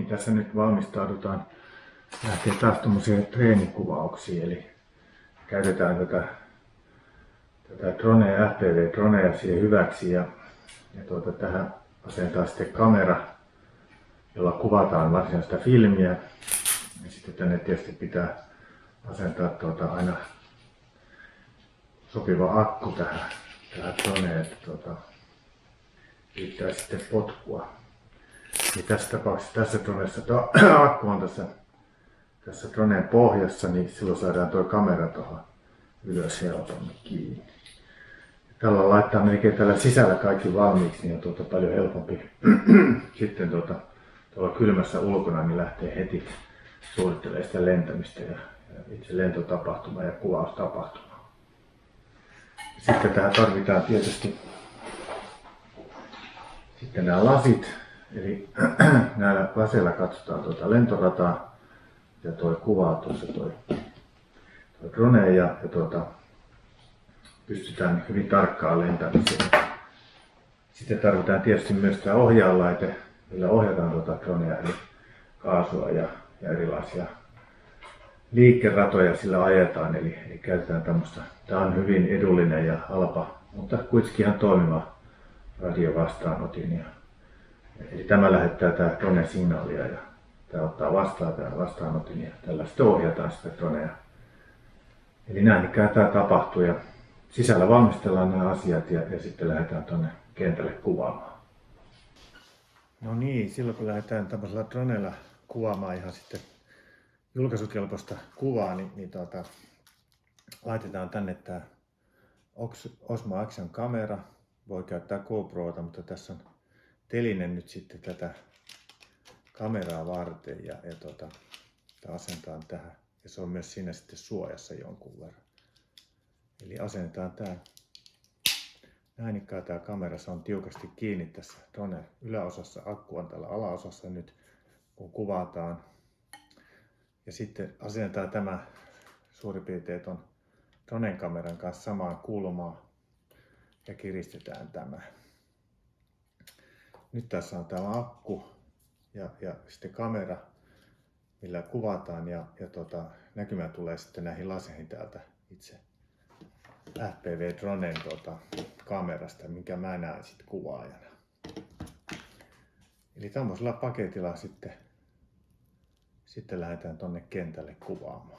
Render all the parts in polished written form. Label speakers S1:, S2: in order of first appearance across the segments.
S1: tässä nyt valmistaudutaan lähteä taas tuommoisiin treenikuvauksiin, eli käytetään tätä dronea, FPV-droneja siihen hyväksi ja tähän asentaa sitten kamera, jolla kuvataan varsinaista filmiä. Ja sitten tänne tietysti pitää asentaa aina sopiva akku tähän droneen, että riittää sitten potkua. Ja tässä tapauksessa tässä droneessa tuo akku on tässä droneen pohjassa, niin silloin saadaan tuo kamera tuohon ylös helpommin kiinni. Tällä laittaa melkein tällä sisällä kaikki valmiiksi, niin on paljon helpompi sitten tuolla kylmässä ulkona niin lähtee heti suunnittelemaan sitä lentämistä ja itse lentotapahtumaa ja kuvaustapahtumaa. Sitten tähän tarvitaan tietysti sitten nämä lasit, eli näillä laseilla katsotaan lentorataa ja tuo kuvaa tuossa tuo drone ja pystytään hyvin tarkkaan lentämiseen. Sitten tarvitaan tietysti myös tämä ohjaalaite, millä ohjataan dronea, eli kaasua ja erilaisia liikkeratoja sillä ajetaan, eli käytetään tämmöistä. Tämä on hyvin edullinen ja halpa, mutta kuitenkin ihan toimiva radiovastaanotin. Eli tämä lähettää tämä drone signaalia ja tämä ottaa vastaan tämä vastaanotin ja tällä sitten ohjataan sitä dronea. Eli näin ikään tämä tapahtuu ja sisällä valmistellaan nämä asiat ja sitten lähdetään tuonne kentälle kuvaamaan. No niin, silloin kun lähdetään tämmöisellä droneella kuvaamaan ihan sitten julkaisukelpoista kuvaa, niin laitetaan tänne tämä Osmo Action kamera. Voi käyttää GoProta, mutta tässä on telinen nyt sitten tätä kameraa varten ja tämä asentaan tähän. Ja se on myös siinä sitten suojassa jonkun verran. Eli asennetaan tämä. Näin ikään tämä kamera, se on tiukasti kiinni tässä drone yläosassa, akku on täällä alaosassa nyt kun kuvataan. Ja sitten asennetaan tämä suurin piirtein ton dronen kameran kanssa samaan kulmaan ja kiristetään tämä. Nyt tässä on tämä akku ja sitten kamera, millä kuvataan ja näkymä tulee sitten näihin laseihin täältä itse FPV-dronen kamerasta, minkä mä näen sitten kuvaajana. Eli tämmöisellä paketilla sitten lähdetään tonne kentälle kuvaamaan.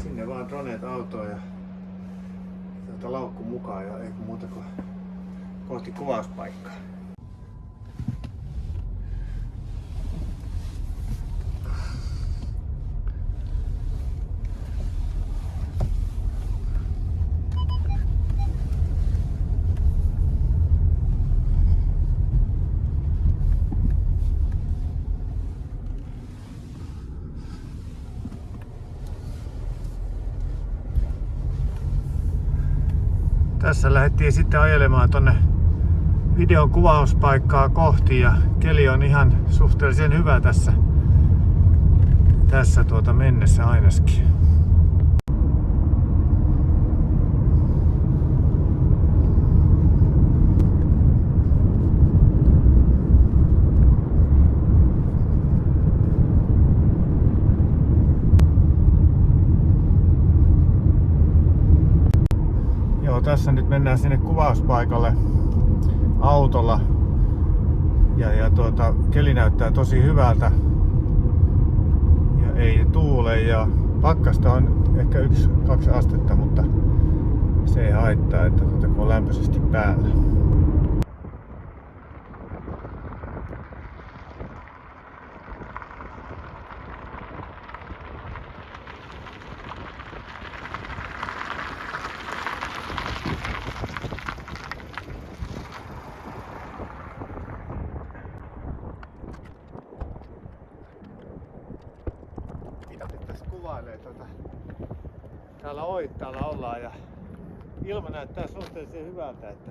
S1: Sinne vaan droneet autoon ja laukku mukaan ja ei muuta kuin kohti kuvauspaikkaa. Tässä lähdettiin sitten ajelemaan tonne videon kuvauspaikkaa kohti ja keli on ihan suhteellisen hyvä tässä mennessä ainakin. Tässä nyt mennään sinne kuvauspaikalle autolla ja keli näyttää tosi hyvältä ja ei tuule ja pakkasta on ehkä 1-2 astetta, mutta se ei haittaa, että kun on lämpöisesti päällä. täällä Oittaalla ollaan ja ilma näyttää suhteellisen hyvältä, että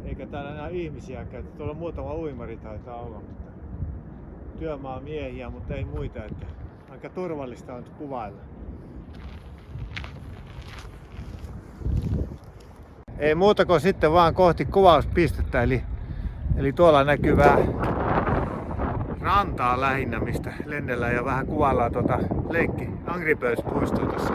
S1: eikä täällä enää ihmisiä käytä. Tuolla muutama uimari taitaa olla, mutta työmaamiehiä, mutta ei muita, että aika turvallista on kuvailla. Ei muuta kuin sitten vaan kohti kuvauspistettä, eli tuolla näkyvää rantaa lähinnä, mistä lennellään ja vähän kuvaillaan leikki Angry Birds -puistoa tuossa.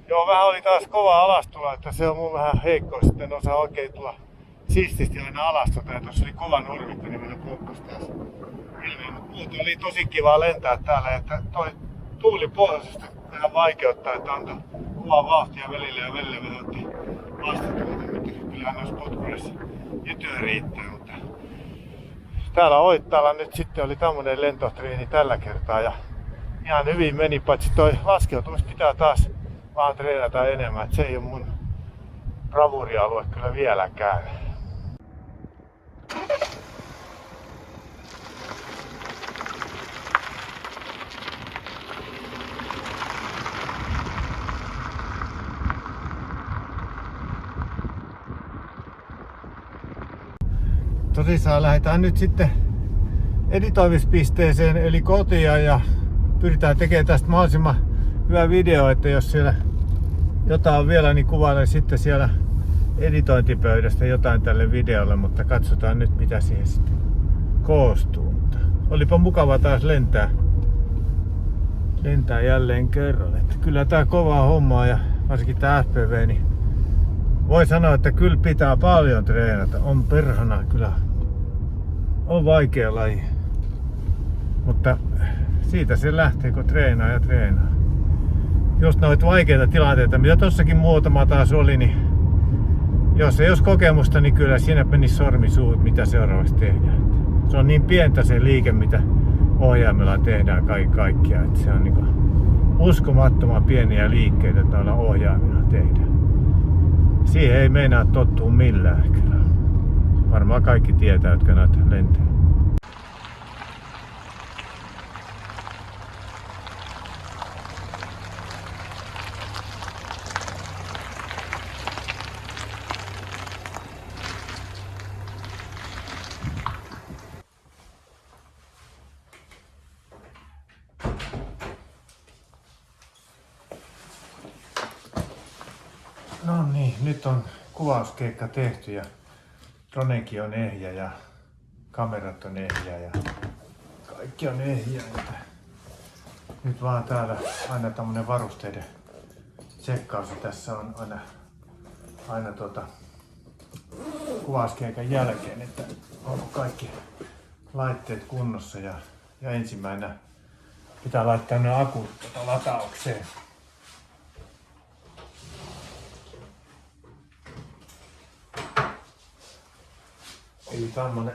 S1: Joo, vähän oli taas kova alastulo, että se on mun vähän heikko, sitten osaa oikein tulla sististi aina alastota. Ja tuossa oli kova nurmikko, niin mennä pomppas taas ilmeen. Mutta muuten oli tosi kiva lentää täällä, että toi tuuli pohjoisesta vähän vaikeuttaa, että antoi kovaa vauhtia välillä ja välillä vähän otti vastatuulta, mutta kyllähän noissa potkurissa jytyä riittää. Mutta täällä Oittaalla nyt sitten oli tämmönen lentotreeni tällä kertaa ja ihan hyvin meni, paitsi toi laskeutumis pitää taas vaan treenata enemmän, että se ei ole mun bravurialue kyllä vieläkään. Tosissaan lähdetään nyt sitten editoimispisteeseen eli kotiin ja pyritään tekemään tästä mahdollisimman hyvä video, että jos siellä jotain on vielä, niin kuvailen sitten siellä editointipöydästä jotain tälle videolle, mutta katsotaan nyt mitä siihen sitten koostuu. Mutta olipa mukava taas lentää jälleen kerran. Että kyllä tää kovaa hommaa ja varsinkin tää FPV, niin voi sanoa, että kyllä pitää paljon treenata. On perhana kyllä. On vaikea laji. Mutta siitä se lähtee, kun treenaa ja treenaa. Just noita vaikeita tilanteita, mitä tossakin muutama taas oli, niin jos ei olisi kokemusta, niin kyllä siinä menisi sormi suuhun, mitä seuraavaksi tehdään. Se on niin pientä se liike, mitä ohjaimella tehdään kaikkiaan, että se on niin uskomattoman pieniä liikkeitä noilla ohjaimilla tehdään. Siihen ei meinaa tottua millään kyllä. Varmaan kaikki tietää, jotka näitä lentää. nyt on kuvauskeikka tehty ja dronekin on ehjä ja kamerat on ehjä ja kaikki on ehjä. Nyt vaan täällä aina tämmönen varusteiden tsekkaus ja tässä on aina kuvauskeikan jälkeen, että onko kaikki laitteet kunnossa ja ensimmäisenä pitää laittaa ne akut lataukseen. Eli tämmönen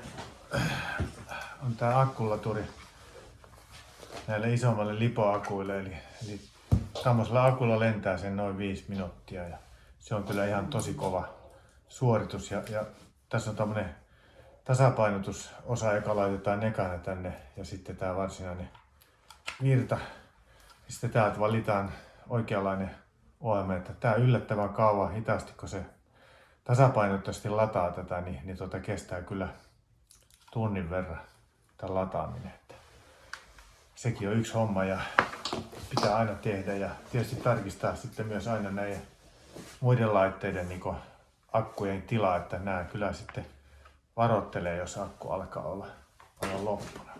S1: on tää akkulaturi näille isommalle lipoakuille, eli tämmöisellä akulla lentää sen noin 5 minuuttia ja se on kyllä ihan tosi kova suoritus ja tässä on tämmönen tasapainotusosa, joka laitetaan ekana tänne ja sitten tää varsinainen virta. Ja sitten täältä valitaan oikeanlainen ohjelma, että tää yllättävän kauan hitaasti, kun se tasapainotteisesti lataa tätä, niin kestää kyllä tunnin verran tämän lataaminen. Että sekin on yksi homma ja pitää aina tehdä ja tietysti tarkistaa sitten myös aina näiden muiden laitteiden niin akkujen tilaa, että nämä kyllä sitten varoittelee, jos akku alkaa olla loppuna.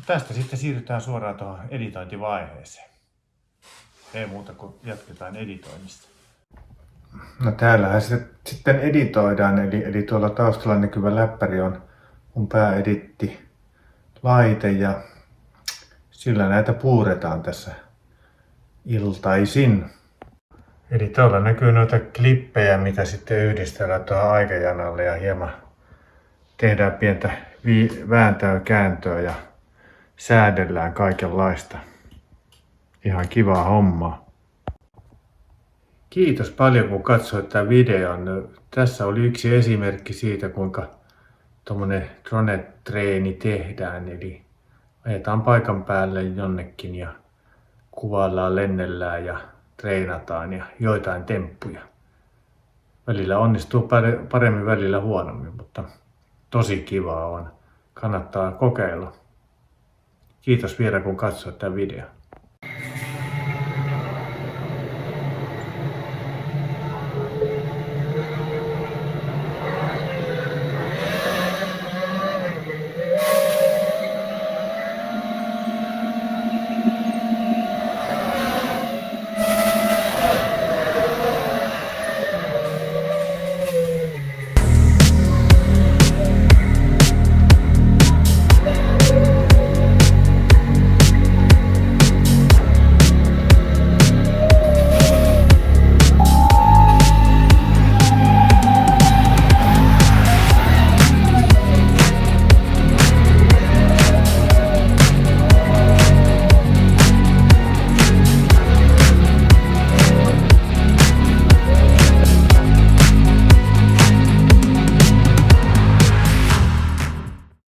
S1: Tästä sitten siirrytään suoraan tuohon editointivaiheeseen. Ei muuta kuin jatketaan editoinnista. No täällähän sitten editoidaan, eli tuolla taustalla näkyvä läppäri on mun pääeditti-laite ja sillä näitä puuretaan tässä iltaisin. Eli tuolla näkyy noita klippejä, mitä sitten yhdistellään tuohon aikajanalle ja hieman tehdään pientä vääntöä, kääntöä ja säädellään kaikenlaista. Ihan kivaa hommaa. Kiitos paljon kun katsoit tämän videon. Tässä oli yksi esimerkki siitä kuinka tuommoinen drone-treeni tehdään. Eli ajetaan paikan päälle jonnekin ja kuvaillaan, lennellään ja treenataan ja joitain temppuja. Välillä onnistuu paremmin, välillä huonommin, mutta tosi kivaa on. Kannattaa kokeilla. Kiitos vielä kun katsoit tämän videon.